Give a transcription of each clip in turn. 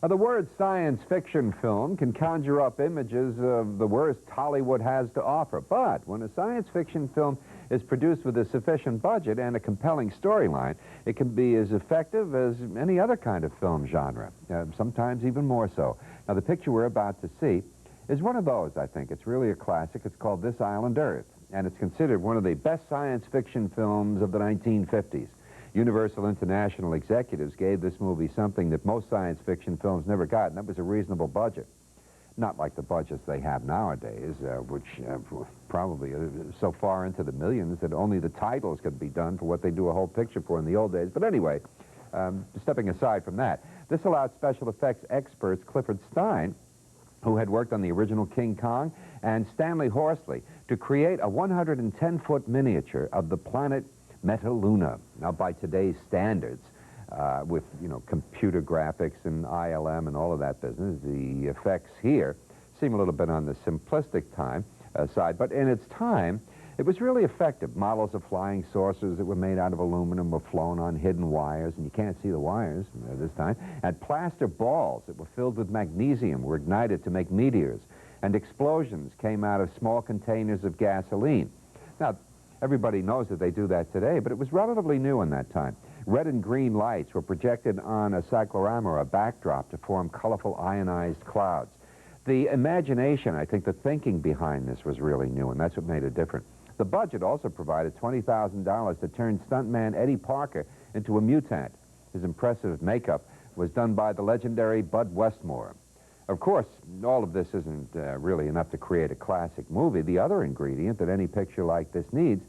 Now, the word science fiction film can conjure up images of the worst Hollywood has to offer. But when a science fiction film is produced with a sufficient budget and a compelling storyline, it can be as effective as any other kind of film genre, sometimes even more so. Now, the picture we're about to see is one of those, I think. It's really a classic. It's called This Island Earth, and it's considered one of the best science fiction films of the 1950s. Universal International executives gave this movie something that most science fiction films never got, and that was a reasonable budget. Not like the budgets they have nowadays, which probably are so far into the millions that only the titles could be done for what they do a whole picture for in the old days. But anyway, stepping aside from that, this allowed special effects experts Clifford Stein, who had worked on the original King Kong, and Stanley Horsley to create a 110-foot miniature of the planet Metaluna. Now, by today's standards, with, computer graphics and ILM and all of that business, the effects here seem a little bit on the simplistic side, but in its time, it was really effective. Models of flying saucers that were made out of aluminum were flown on hidden wires, and you can't see the wires this time, and plaster balls that were filled with magnesium were ignited to make meteors, and explosions came out of small containers of gasoline. Now, everybody knows that they do that today, but it was relatively new in that time. Red and green lights were projected on a cyclorama, or a backdrop, to form colorful ionized clouds. The imagination, I think the thinking behind this was really new, and that's what made it different. The budget also provided $20,000 to turn stuntman Eddie Parker into a mutant. His impressive makeup was done by the legendary Bud Westmore. Of course, all of this isn't really enough to create a classic movie. The other ingredient that any picture like this needs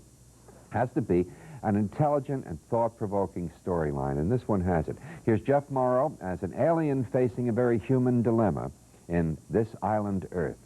has to be an intelligent and thought-provoking storyline, and this one has it. Here's Jeff Morrow as an alien facing a very human dilemma in This Island Earth.